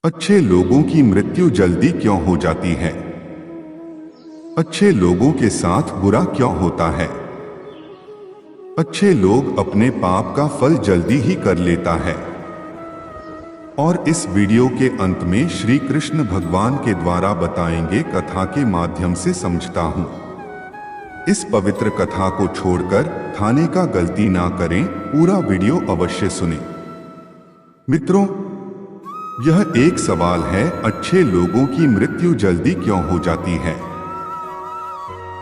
अच्छे लोगों की मृत्यु जल्दी क्यों हो जाती है? अच्छे लोगों के साथ बुरा क्यों होता है? अच्छे लोग अपने पाप का फल जल्दी ही कर लेता है। और इस वीडियो के अंत में श्री कृष्ण भगवान के द्वारा बताएंगे कथा के माध्यम से समझता हूं। इस पवित्र कथा को छोड़कर थाने का गलती ना करें, पूरा वीडियो अवश्य सुनें। मित्रों, यह एक सवाल है, अच्छे लोगों की मृत्यु जल्दी क्यों हो जाती है?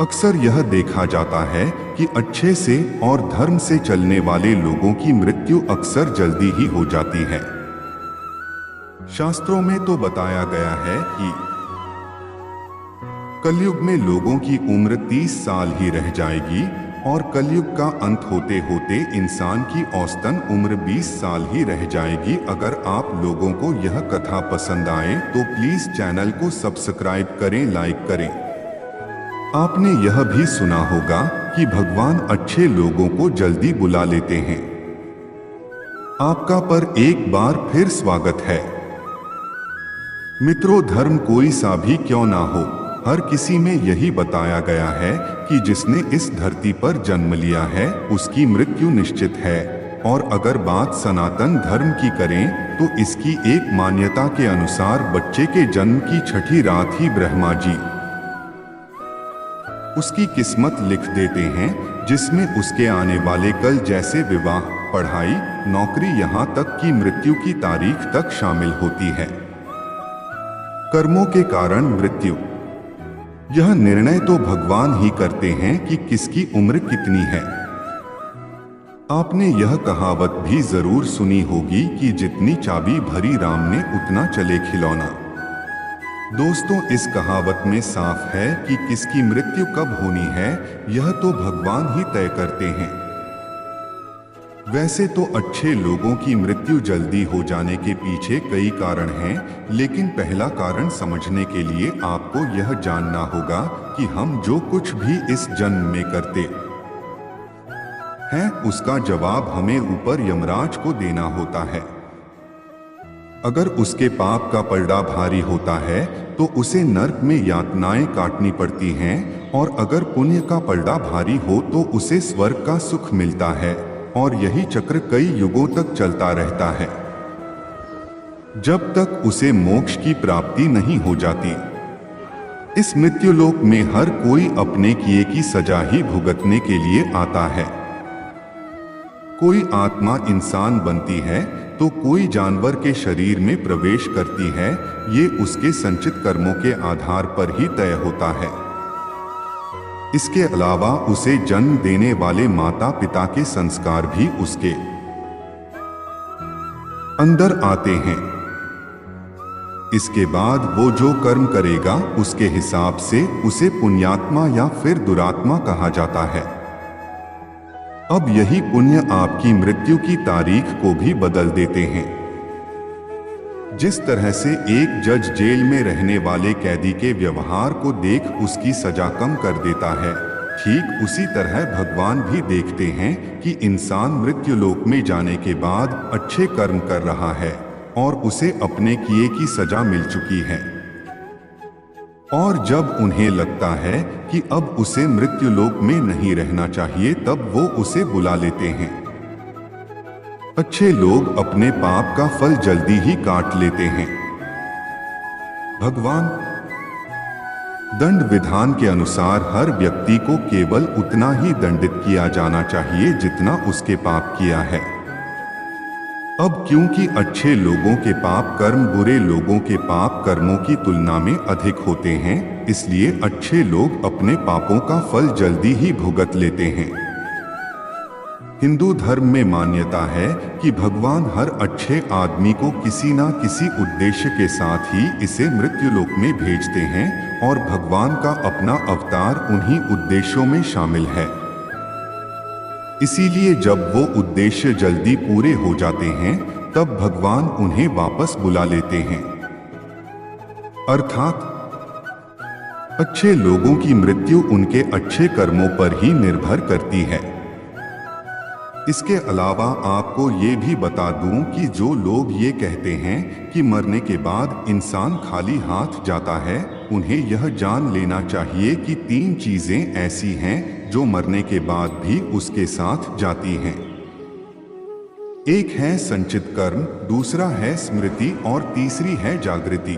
अक्सर यह देखा जाता है कि अच्छे से और धर्म से चलने वाले लोगों की मृत्यु अक्सर जल्दी ही हो जाती है। शास्त्रों में तो बताया गया है कि कलयुग में लोगों की उम्र 30 साल ही रह जाएगी और कलयुग का अंत होते होते इंसान की औसतन उम्र 20 साल ही रह जाएगी। अगर आप लोगों को यह कथा पसंद आए तो प्लीज चैनल को सब्सक्राइब करें, लाइक करें। आपने यह भी सुना होगा कि भगवान अच्छे लोगों को जल्दी बुला लेते हैं। आपका पर एक बार फिर स्वागत है। मित्रों, धर्म कोई सा भी क्यों ना हो, हर किसी में यही बताया गया है कि जिसने इस धरती पर जन्म लिया है उसकी मृत्यु निश्चित है। और अगर बात सनातन धर्म की करें तो इसकी एक मान्यता के अनुसार बच्चे के जन्म की छठी रात ही ब्रह्मा जी उसकी किस्मत लिख देते हैं, जिसमें उसके आने वाले कल जैसे विवाह, पढ़ाई, नौकरी, यहाँ तक कि मृत्यु की तारीख तक शामिल होती है। कर्मों के कारण मृत्यु, यह निर्णय तो भगवान ही करते हैं कि किसकी उम्र कितनी है। आपने यह कहावत भी जरूर सुनी होगी कि जितनी चाबी भरी राम ने उतना चले खिलौना। दोस्तों, इस कहावत में साफ है कि किसकी मृत्यु कब होनी है यह तो भगवान ही तय करते हैं। वैसे तो अच्छे लोगों की मृत्यु जल्दी हो जाने के पीछे कई कारण हैं, लेकिन पहला कारण समझने के लिए आपको यह जानना होगा कि हम जो कुछ भी इस जन्म में करते हैं उसका जवाब हमें ऊपर यमराज को देना होता है। अगर उसके पाप का पलड़ा भारी होता है तो उसे नरक में यातनाएं काटनी पड़ती हैं, और अगर पुण्य का पलड़ा भारी हो तो उसे स्वर्ग का सुख मिलता है। और यही चक्र कई युगों तक चलता रहता है, जब तक उसे मोक्ष की प्राप्ति नहीं हो जाती। इस मृत्युलोक में हर कोई अपने किए की सजा ही भुगतने के लिए आता है। कोई आत्मा इंसान बनती है तो कोई जानवर के शरीर में प्रवेश करती है, ये उसके संचित कर्मों के आधार पर ही तय होता है। इसके अलावा उसे जन्म देने वाले माता पिता के संस्कार भी उसके अंदर आते हैं। इसके बाद वो जो कर्म करेगा उसके हिसाब से उसे पुण्यात्मा या फिर दुरात्मा कहा जाता है। अब यही पुण्य आपकी मृत्यु की तारीख को भी बदल देते हैं। जिस तरह से एक जज जेल में रहने वाले कैदी के व्यवहार को देख उसकी सजा कम कर देता है, ठीक उसी तरह भगवान भी देखते हैं कि इंसान मृत्युलोक में जाने के बाद अच्छे कर्म कर रहा है और उसे अपने किए की सजा मिल चुकी है। और जब उन्हें लगता है कि अब उसे मृत्युलोक में नहीं रहना चाहिए, तब वो उसे बुला लेते हैं। अच्छे लोग अपने पाप का फल जल्दी ही काट लेते हैं। भगवान दंड विधान के अनुसार हर व्यक्ति को केवल उतना ही दंडित किया जाना चाहिए जितना उसके पाप किया है। अब क्योंकि अच्छे लोगों के पाप कर्म बुरे लोगों के पाप कर्मों की तुलना में अधिक होते हैं, इसलिए अच्छे लोग अपने पापों का फल जल्दी ही भुगत लेते हैं। हिंदू धर्म में मान्यता है कि भगवान हर अच्छे आदमी को किसी ना किसी उद्देश्य के साथ ही इसे मृत्युलोक में भेजते हैं, और भगवान का अपना अवतार उन्हीं उद्देश्यों में शामिल है। इसीलिए जब वो उद्देश्य जल्दी पूरे हो जाते हैं तब भगवान उन्हें वापस बुला लेते हैं। अर्थात अच्छे लोगों की मृत्यु उनके अच्छे कर्मों पर ही निर्भर करती है। इसके अलावा आपको ये भी बता दूं कि जो लोग ये कहते हैं कि मरने के बाद इंसान खाली हाथ जाता है, उन्हें यह जान लेना चाहिए कि 3 चीजें ऐसी हैं जो मरने के बाद भी उसके साथ जाती हैं। एक है संचित कर्म, दूसरा है स्मृति और तीसरी है जागृति।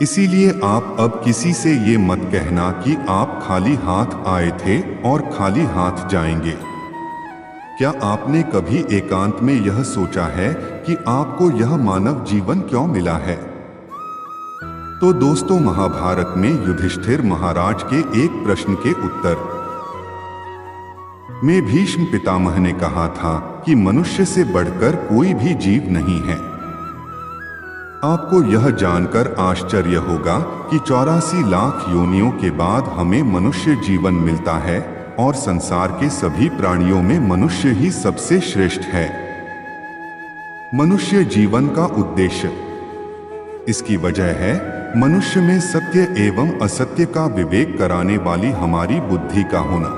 इसीलिए आप अब किसी से ये मत कहना कि आप खाली हाथ आए थे और खाली हाथ जाएंगे। क्या आपने कभी एकांत में यह सोचा है कि आपको यह मानव जीवन क्यों मिला है? तो दोस्तों, महाभारत में युधिष्ठिर महाराज के एक प्रश्न के उत्तर में भीष्म पितामह ने कहा था कि मनुष्य से बढ़कर कोई भी जीव नहीं है। आपको यह जानकर आश्चर्य होगा कि 84 लाख योनियों के बाद हमें मनुष्य जीवन मिलता है और संसार के सभी प्राणियों में मनुष्य ही सबसे श्रेष्ठ है। मनुष्य जीवन का उद्देश्य, इसकी वजह है मनुष्य में सत्य एवं असत्य का विवेक कराने वाली हमारी बुद्धि का होना।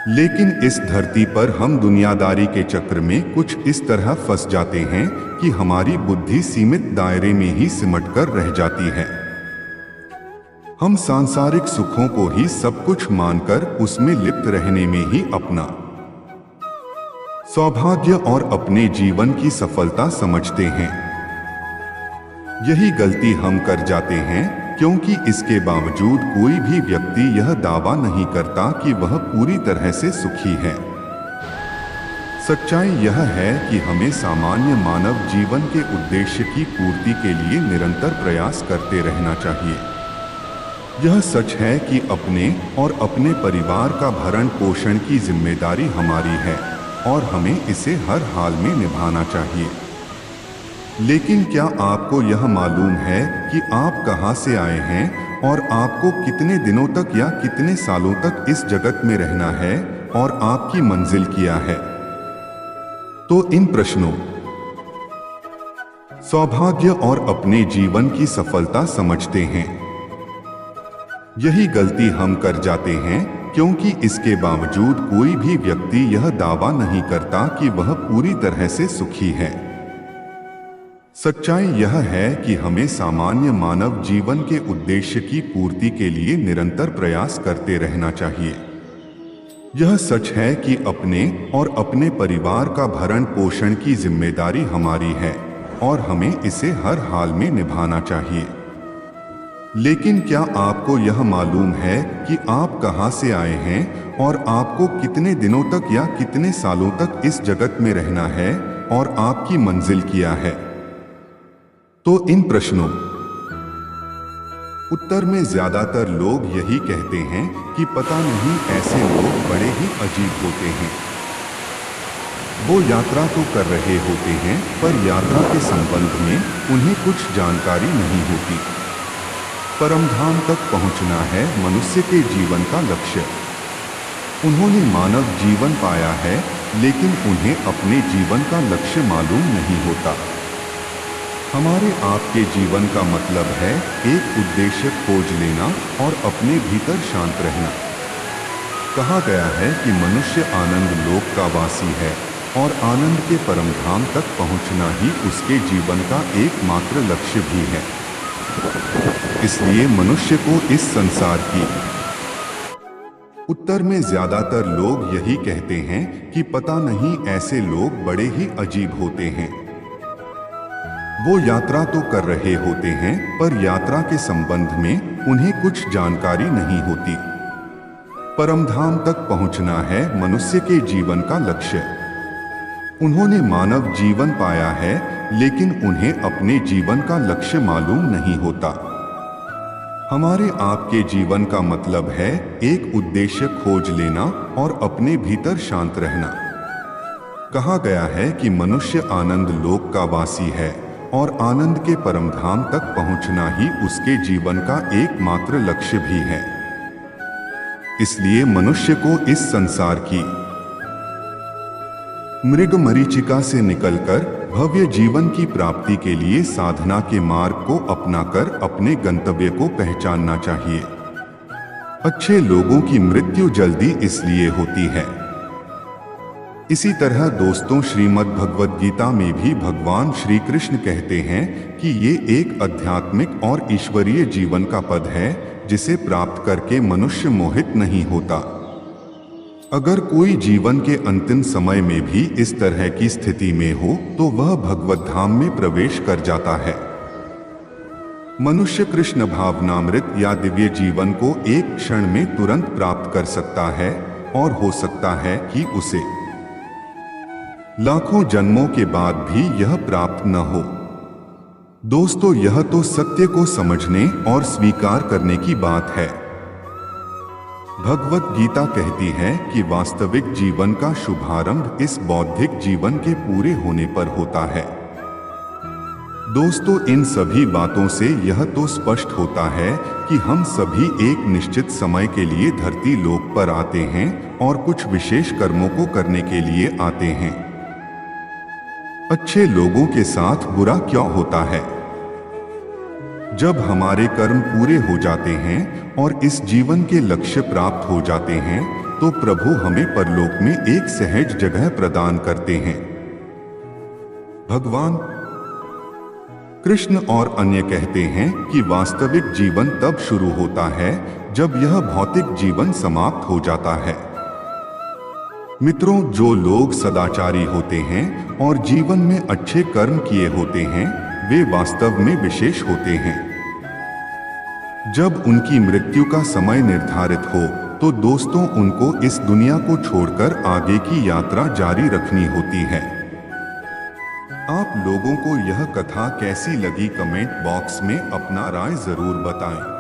लेकिन इस धरती पर हम दुनियादारी के चक्र में कुछ इस तरह फंस जाते हैं कि हमारी बुद्धि सीमित दायरे में ही सिमटकर रह जाती है। हम सांसारिक सुखों को ही सब कुछ मानकर उसमें लिप्त रहने में ही अपना सौभाग्य और अपने जीवन की सफलता समझते हैं। यही गलती हम कर जाते हैं, क्योंकि इसके बावजूद कोई भी व्यक्ति यह दावा नहीं करता कि वह पूरी तरह से सुखी है। सच्चाई यह है कि हमें सामान्य मानव जीवन के उद्देश्य की पूर्ति के लिए निरंतर प्रयास करते रहना चाहिए। यह सच है कि अपने और अपने परिवार का भरण पोषण की जिम्मेदारी हमारी है और हमें इसे हर हाल में निभाना चाहिए। लेकिन क्या आपको यह मालूम है कि आप कहां से आए हैं और आपको कितने दिनों तक या कितने सालों तक इस जगत में रहना है और आपकी मंजिल क्या है? तो इन प्रश्नों, सौभाग्य और अपने जीवन की सफलता समझते हैं। यही गलती हम कर जाते हैं, क्योंकि इसके बावजूद कोई भी व्यक्ति यह दावा नहीं करता कि वह पूरी तरह से सुखी है। सच्चाई यह है कि हमें सामान्य मानव जीवन के उद्देश्य की पूर्ति के लिए निरंतर प्रयास करते रहना चाहिए। यह सच है कि अपने और अपने परिवार का भरण पोषण की जिम्मेदारी हमारी है और हमें इसे हर हाल में निभाना चाहिए। लेकिन क्या आपको यह मालूम है कि आप कहां से आए हैं और आपको कितने दिनों तक या कितने सालों तक इस जगत में रहना है और आपकी मंजिल क्या है? तो इन प्रश्नों उत्तर में ज्यादातर लोग यही कहते हैं कि पता नहीं ऐसे लोग बड़े ही अजीब होते हैं। वो यात्रा तो कर रहे होते हैं, पर यात्रा के संबंध में उन्हें कुछ जानकारी नहीं होती। परमधाम तक पहुंचना है मनुष्य के जीवन का लक्ष्य। उन्होंने मानव जीवन पाया है, लेकिन उन्हें अपने जीवन का लक्ष्य मालूम नहीं होता। हमारे आपके जीवन का मतलब है एक उद्देश्य खोज लेना और अपने भीतर शांत रहना। कहा गया है कि मनुष्य आनंद लोक का वासी है और आनंद के परमधाम तक पहुंचना ही उसके जीवन का एकमात्र लक्ष्य भी है। इसलिए मनुष्य को इस संसार की उत्तर में ज्यादातर लोग यही कहते हैं कि पता नहीं ऐसे लोग बड़े ही अजीब होते हैं। वो यात्रा तो कर रहे होते हैं, पर यात्रा के संबंध में उन्हें कुछ जानकारी नहीं होती। परमधाम तक पहुंचना है मनुष्य के जीवन का लक्ष्य। उन्होंने मानव जीवन पाया है, लेकिन उन्हें अपने जीवन का लक्ष्य मालूम नहीं होता। हमारे आपके जीवन का मतलब है एक उद्देश्य खोज लेना और अपने भीतर शांत रहना। कहा गया है कि मनुष्य आनंद लोक का वासी है और आनंद के परमधाम तक पहुंचना ही उसके जीवन का एकमात्र लक्ष्य भी है। इसलिए मनुष्य को इस संसार की मृग मरीचिका से निकलकर भव्य जीवन की प्राप्ति के लिए साधना के मार्ग को अपनाकर अपने गंतव्य को पहचानना चाहिए। अच्छे लोगों की मृत्यु जल्दी इसलिए होती है इसी तरह दोस्तों, श्रीमद् भगवद गीता में भी भगवान श्री कृष्ण कहते हैं कि ये एक आध्यात्मिक और ईश्वरीय जीवन का पद है जिसे प्राप्त करके मनुष्य मोहित नहीं होता। अगर कोई जीवन के अंतिम समय में भी इस तरह की स्थिति में हो तो वह भगवत धाम में प्रवेश कर जाता है। मनुष्य कृष्ण भावनामृत या दिव्य जीवन को एक क्षण में तुरंत प्राप्त कर सकता है और हो सकता है कि उसे लाखों जन्मों के बाद भी यह प्राप्त न हो। दोस्तों, यह तो सत्य को समझने और स्वीकार करने की बात है। भगवत गीता कहती है कि वास्तविक जीवन का शुभारंभ इस बौद्धिक जीवन के पूरे होने पर होता है। दोस्तों, इन सभी बातों से यह तो स्पष्ट होता है कि हम सभी एक निश्चित समय के लिए धरती लोक पर आते हैं और कुछ विशेष कर्मों को करने के लिए आते हैं। अच्छे लोगों के साथ बुरा क्यों होता है? जब हमारे कर्म पूरे हो जाते हैं और इस जीवन के लक्ष्य प्राप्त हो जाते हैं तो प्रभु हमें परलोक में एक सहज जगह प्रदान करते हैं। भगवान कृष्ण और अन्य कहते हैं कि वास्तविक जीवन तब शुरू होता है जब यह भौतिक जीवन समाप्त हो जाता है। मित्रों, जो लोग सदाचारी होते हैं और जीवन में अच्छे कर्म किए होते हैं वे वास्तव में विशेष होते हैं। जब उनकी मृत्यु का समय निर्धारित हो तो दोस्तों उनको इस दुनिया को छोड़कर आगे की यात्रा जारी रखनी होती है। आप लोगों को यह कथा कैसी लगी कमेंट बॉक्स में अपना राय जरूर बताएं।